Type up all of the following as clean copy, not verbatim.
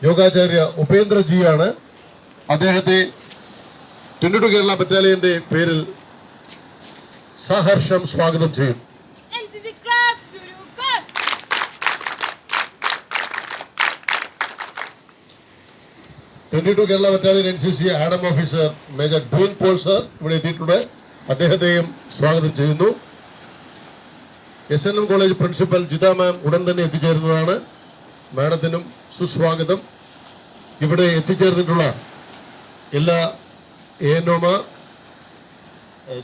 യോഗാചാര്യ ഉപേന്ദ്രജിയാണ്. അദ്ദേഹത്തെ 22 കേരള ബറ്റാലിയന്റെ പേരിൽ സഹർഷം സ്വാഗതം ചെയ്യും. 22 കേരള ബറ്റാലിയൻ NCC ആഡം ഓഫീസർ മേജർ ഡ്വീൻ പോൾ സർ ഇവിടെ എത്തിയിട്ടുണ്ട്. അദ്ദേഹത്തെയും സ്വാഗതം ചെയ്യുന്നു. SNM college principal Jitha ma'am ഉടൻ തന്നെ എത്തിച്ചേരുന്നതാണ്. മാഡത്തിനും സുസ്വാഗതം. ഇവിടെ എത്തിച്ചേർന്നിട്ടുള്ള എല്ലാ ANOമാർ,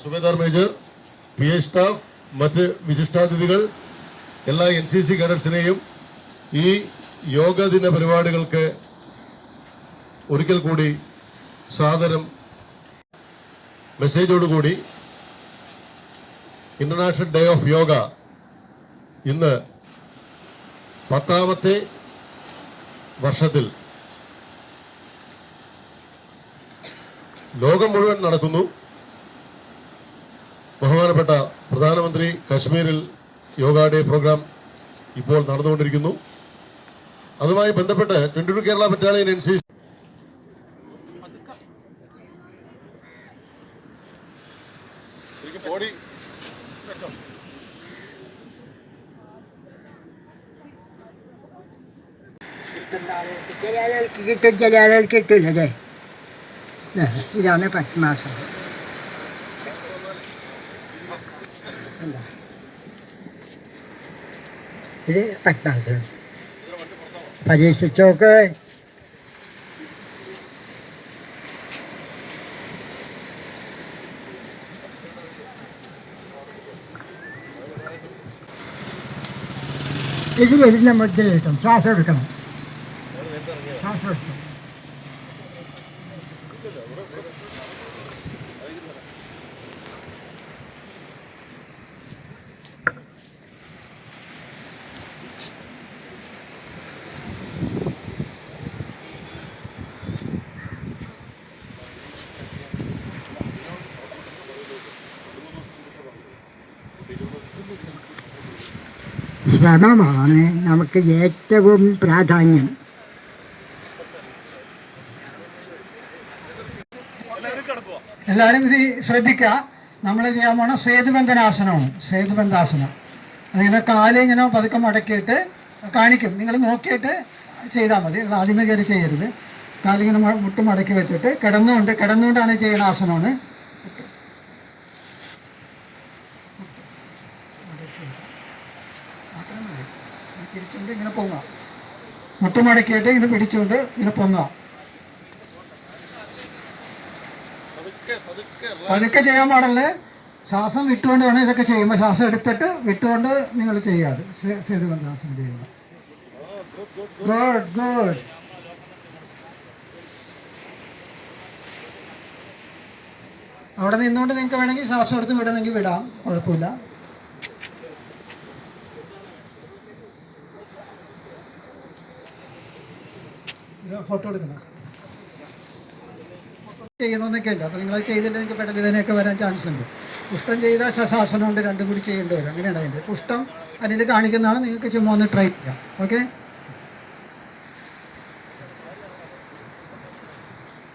സുബേദാർ മേജർ, PA സ്റ്റാഫ്, മറ്റ് വിശിഷ്ടാതിഥികൾ, എല്ലാ NCC കേഡറ്റ്സിനെയും ഈ യോഗ ദിന പരിപാടികൾക്ക് ഒരിക്കൽ കൂടി സാദരം മെസ്സേജോടുകൂടി ഇന്റർനാഷണൽ ഡേ ഓഫ് യോഗ ഇന്ന് 10ാമത്തെ വർഷത്തിൽ ലോകം മുഴുവൻ നടക്കുന്നു. ബഹുമാനപ്പെട്ട പ്രധാനമന്ത്രി കശ്മീരിൽ യോഗ ഡേ പ്രോഗ്രാം ഇപ്പോൾ നടന്നുകൊണ്ടിരിക്കുന്നു. അതുമായി ബന്ധപ്പെട്ട് 22 കേരള ബറ്റാലിയൻ NCC ബോഡി കിട്ടും, ചില ആളുകൾക്ക് കിട്ടില്ല അല്ലേ. ഇതാണ് പത്മാസനം. ഇത് പത്മാസനം പരീക്ഷിച്ചോക്ക്. ഇതിൽ മുദ്ര കിട്ടും. ശ്വാസം എടുക്കണം. ശ്വാസം എടുത്തു. ശ്രമമാണ് നമുക്ക് ഏറ്റവും പ്രാധാന്യം. എല്ലാവരും ഇത് ശ്രദ്ധിക്കുക. നമ്മൾ ചെയ്യാൻ പോണ സേതുബന്ധനാസനമാണ്. സേതുബന്ധാസനം. അതിങ്ങനെ കാല് ഇങ്ങനെ പതുക്കെ മടക്കിയിട്ട് കാണിക്കും. നിങ്ങൾ നോക്കിയിട്ട് ചെയ്താൽ മതി. ആദ്യമേ കയറി ചെയ്യരുത്. കാലിങ്ങനെ മുട്ട് മടക്കി വെച്ചിട്ട് കിടന്നുകൊണ്ടാണ് ചെയ്യുന്ന ആസനമാണ്. തിരിച്ചുകൊണ്ട് ഇങ്ങനെ പൊങ്ങുക. മുട്ട് മടക്കിയിട്ട് ഇങ്ങനെ പിടിച്ചുകൊണ്ട് ഇങ്ങനെ പൊങ്ങുക. പതുക്കെ ചെയ്യാൻ പാടല്ലേ. ശ്വാസം വിട്ടുകൊണ്ട് വേണം ഇതൊക്കെ ചെയ്യുമ്പോൾ. ശ്വാസം എടുത്തിട്ട് വിട്ടുകൊണ്ട് നിങ്ങൾ ചെയ്യാതെ സേതുബന്ധാസനം ചെയ്യുക. Good good. അവിടെ നിന്നുകൊണ്ട് നിങ്ങൾക്ക് വേണമെങ്കിൽ ശ്വാസം എടുത്ത് വിടണമെങ്കിൽ വിടാം, കുഴപ്പമില്ല. ഫോട്ടോ എടുക്കണം. ചെയ്യണമെന്നൊക്കെ ഉണ്ട്. അപ്പോൾ നിങ്ങളത് ചെയ്തില്ല നിങ്ങൾക്ക് പെടലുവേനയൊക്കെ വരാൻ ചാൻസ് ഉണ്ട്. പുഷ്ടം ചെയ്താൽ ശശാസനമുണ്ട്, രണ്ടും കൂടി ചെയ്യേണ്ടി വരും. അങ്ങനെയാണ് അതിൻ്റെ പുഷ്ടം അതിൽ കാണിക്കുന്നതാണ്. നിങ്ങൾക്ക് ചുമ്മാ ഒന്ന് ട്രൈ ചെയ്യാം. ഓക്കെ,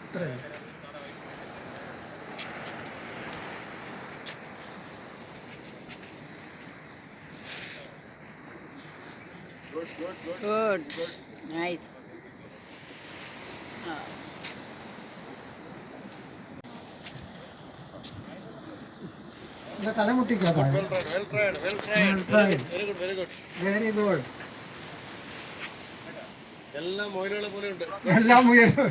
ഇത്രയും. Good. Nice. തല മുട്ടിക്കാത്ത വെരി ഗുഡ്. എല്ലാം മുയലുകളെ പോലെ ഉണ്ട്. എല്ലാം മുയലും.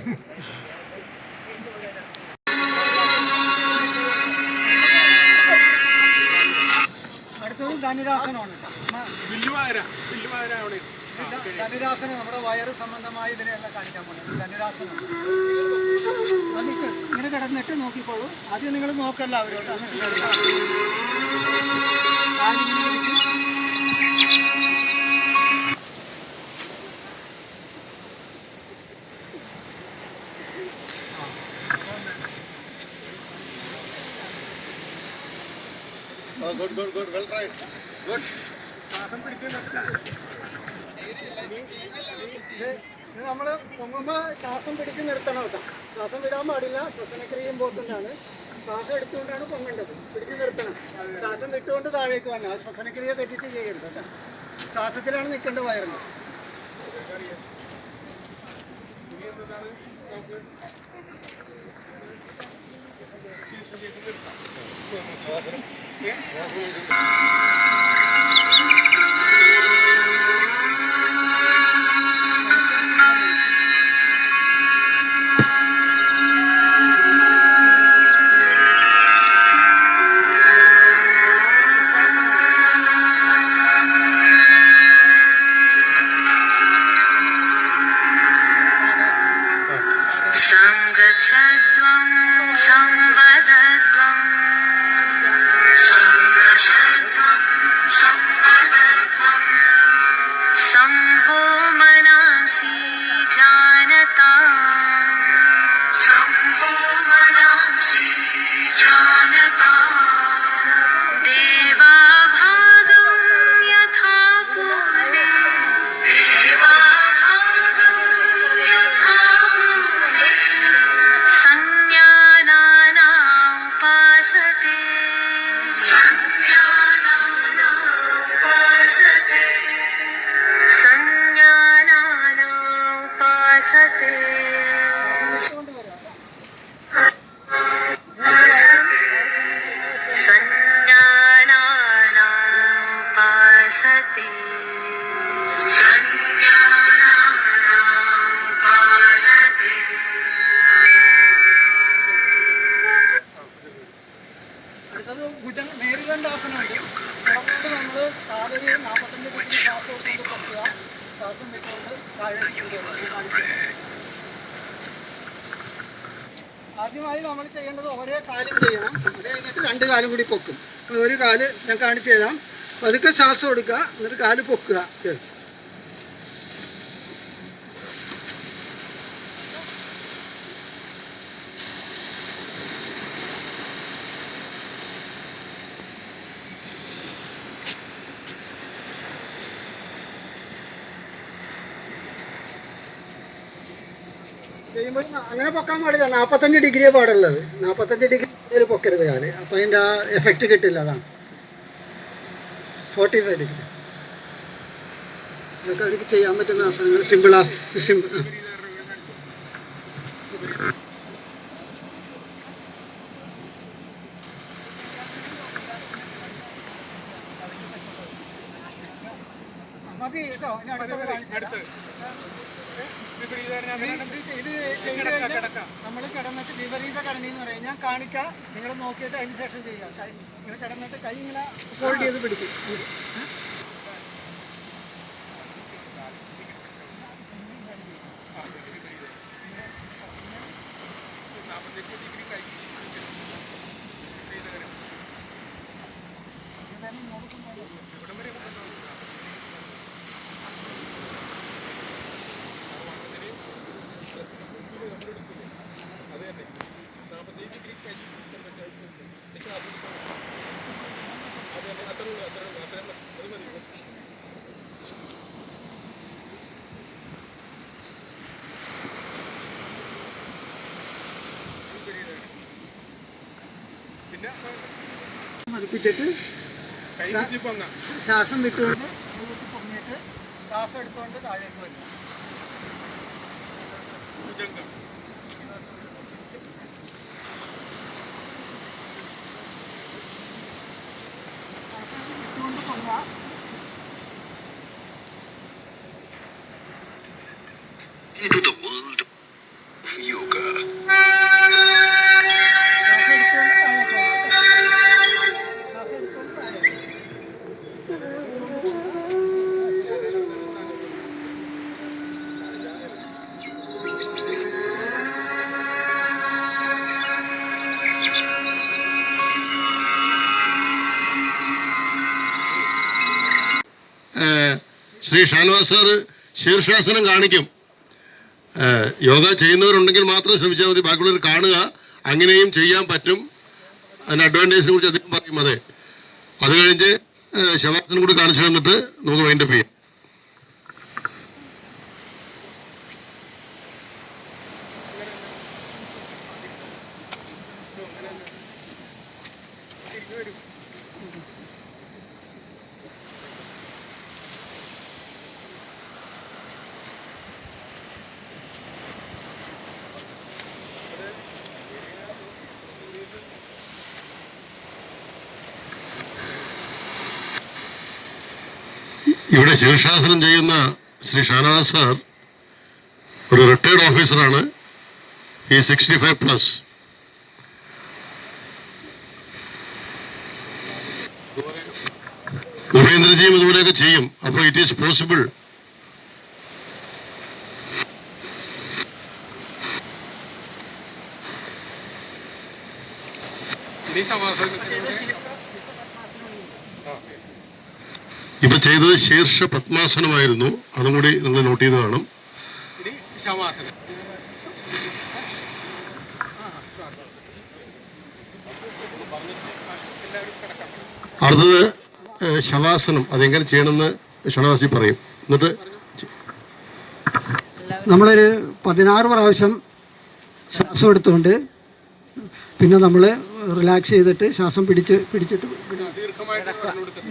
അടുത്തത് ധനുരാസനമാണ്. ധനുരാസനം നമ്മുടെ വയറ് സംബന്ധമായ ഇതിനെല്ലാം കാണിക്കാൻ പോകുന്നത് ധനുരാസനം. ഇങ്ങനെ കിടന്നിട്ട് നോക്കിക്കോളൂ. ആദ്യം നിങ്ങൾ നോക്കല്ല അവരോട്. Good, good, good. Well tried. Good. നമ്മൾ പൊങ്ങുമ്പോൾ ശ്വാസം പിടിച്ച് നിർത്തണം കേട്ടോ. ശ്വാസം വിടാൻ പാടില്ല. ശ്വസനക്രിയ ഇമ്പോർട്ടൻ്റ് ആണ്. ശ്വാസം എടുത്തുകൊണ്ടാണ് പൊങ്ങേണ്ടത്. പിടിച്ച് നിർത്തണം. ശ്വാസം വിട്ടുകൊണ്ട് താഴേക്ക് വന്നാൽ ശ്വസനക്രിയ തെറ്റിച്ച് ചെയ്യരുത് കേട്ടോ. ശ്വാസത്തിലാണ് നിൽക്കേണ്ട വയറിന്. संगच्छध्वं संवदध्वं संगच्छध्वं संवदध्वं संवो मनांसि जानता संवो मनांसि जानता देवाभागं यथा पूर्वे देवाभागं यथा पूर्वे संज्ञानानामुपासते संज्ञानानामुपासते संज्ञानानामुपासते संज्ञानानामुपासते संज्ञानानामुपासते അടുത്തത് മേരുദണ്ഡാസനമുണ്ട്. പുറത്തോട്ട് നമ്മൾ കാലൊരു 45 ഡിഗ്രി ശ്വാസം കൊണ്ട് പൊക്കുക. ശ്വാസം വിട്ടുകൊണ്ട് താഴേക്ക് കൊണ്ടുവരിക. ആദ്യമായി നമ്മൾ ചെയ്യേണ്ടത് ഒരേ കാലും ചെയ്യണം. അത് കഴിഞ്ഞിട്ട് 2 കാലും കൂടി പൊക്കും. അപ്പോൾ ഒരു കാല് ഞാൻ കാണിച്ചു തരാം. പതുക്കെ ശ്വാസം എടുക്കുക, എന്നിട്ട് കാല് പൊക്കുക. ചെയ്യുമ്പോൾ അങ്ങനെ പൊക്കാൻ പാടില്ല. 45 ഡിഗ്രിയേ പാടുള്ളത്. 45 ഡിഗ്രി പൊക്കരുത് കാല്. അപ്പം അതിൻ്റെ ആ എഫക്റ്റ് കിട്ടില്ല. അതാണ് 45 ഡിഗ്രി. ഇതൊക്കെ അവർക്ക് ചെയ്യാൻ പറ്റുന്ന ആസനങ്ങൾ. സിമ്പിൾ മതി കേട്ടോ. ഇനി അടുത്തത് കാണിച്ചു. ഇത് ചെയ്ത് കഴിഞ്ഞാൽ നമ്മൾ കിടന്നിട്ട് വിപരീത കരണി എന്ന് പറയും. ഞാൻ കാണിക്കാം, നിങ്ങൾ നോക്കിയിട്ട് അതിന് ശേഷം ചെയ്യാം. ഇങ്ങനെ കിടന്നിട്ട് കൈ ഇങ്ങനെ ഹോൾഡ് ചെയ്ത് പിടിക്കും. മതിപ്പിച്ചിട്ട് ശ്വാസം വിട്ടുകൊണ്ട് പൊങ്ങിയിട്ട് ശ്വാസം എടുത്തുകൊണ്ട് താഴേക്ക് വരും. വിട്ടുകൊണ്ട് പൊങ്ങുക. Into the world of yoga. ശ്വാസം എടുത്തുകൊണ്ട് താഴേക്ക് വരും. ശ്വാസം എടുത്തുകൊണ്ട് താഴേക്ക് വരും. ശ്രീ ഷാനവാസ് സാറ് ശീർഷാസനം കാണിക്കും. യോഗ ചെയ്യുന്നവരുണ്ടെങ്കിൽ മാത്രം ശ്രമിച്ചാൽ മതി, ബാക്കിയുള്ളവർ കാണുക. അങ്ങനെയും ചെയ്യാൻ പറ്റും. അതിന് അഡ്വാൻറ്റേജിനെ കുറിച്ച് അദ്ദേഹം പറയും. അതെ, അത് കഴിഞ്ഞ് ശവാസനം കൂടി കാണിച്ചു തന്നിട്ട് നമുക്ക് വൈൻഡപ്പ് ചെയ്യാം. ഇവിടെ ശീർഷാസനം ചെയ്യുന്ന ശ്രീ ഷാനവാസ് സാർ ഒരു റിട്ടയർഡ് ഓഫീസറാണ്. ഈ 65+. ഉപേന്ദ്രജിയും ഇതുപോലെയൊക്കെ ചെയ്യും. അപ്പോൾ ഇറ്റ് ഈസ് പോസിബിൾ. ഇപ്പൊ ചെയ്തത് ശീർഷ പത്മാസനമായിരുന്നു. അതും കൂടി നിങ്ങൾ നോട്ട് ചെയ്ത് കാണും. അടുത്തത് ശവാസനം. അതെങ്ങനെ ചെയ്യണമെന്ന് ഷണവാസി പറയും. എന്നിട്ട് നമ്മളൊരു 16 പ്രാവശ്യം ശ്വാസം എടുത്തുകൊണ്ട് പിന്നെ നമ്മൾ റിലാക്സ് ചെയ്തിട്ട് ശ്വാസം പിടിച്ചിട്ട്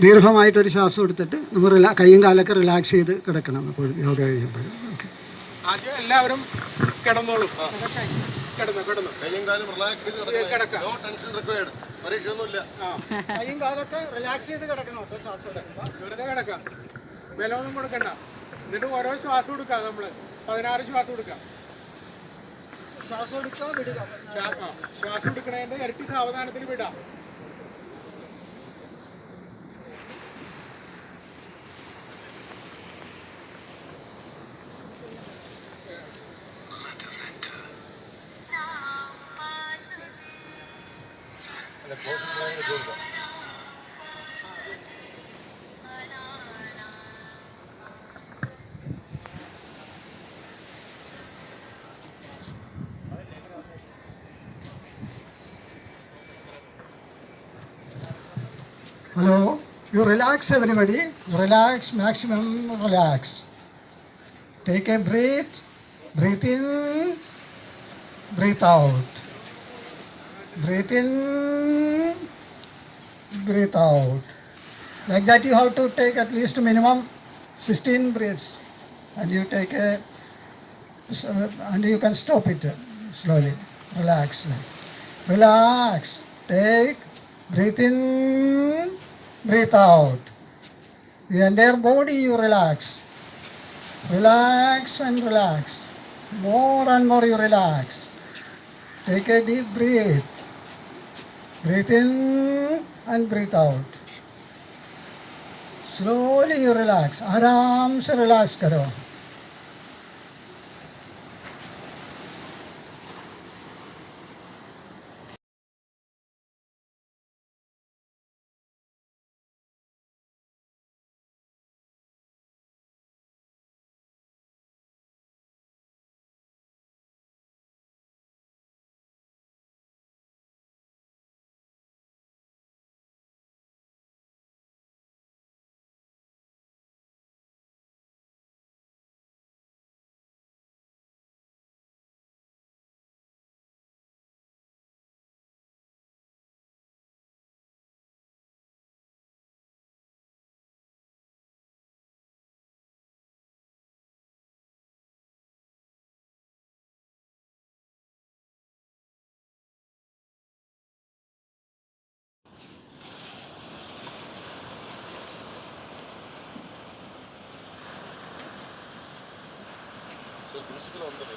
ദീർഘമായിട്ടൊരു ശ്വാസം എടുത്തിട്ട് നമ്മൾ കൈയും കാലൊക്കെ റിലാക്സ് ചെയ്ത് കിടക്കണം. അപ്പോൾ യോഗ കഴിയുമ്പോഴും ആദ്യം എല്ലാവരും കിടന്നോളൂ. കൈയും കാലൊക്കെ റിലാക്സ് ചെയ്ത് കിടക്കണം. വെറുതെ കിടക്കാം, ബലമൊന്നും കൊടുക്കണ്ട. എന്നിട്ട് ഓരോ ശ്വാസം കൊടുക്കാം. നമ്മള് 16 ശ്വാസം കൊടുക്കാം. ശ്വാസം എടുക്കുക, വിടുക. ശ്വാസം എടുക്കണതിന്റെ ഇരട്ടി സാവധാനത്തിൽ വിടാം. Hello, you relax everybody. Relax, maximum relax. Take a breath. Breathe in, breathe out. Breathe in, breathe out. Like that you have to take at least minimum 16 breaths. And you take and you can stop it slowly. Relax. Relax. Take, breathe in, breathe out. The entire body you relax. Relax and relax. More and more you relax. Take a deep breath. Breathe in and breathe out. Slowly you relax. आराम से relax करो. Principal വന്നത്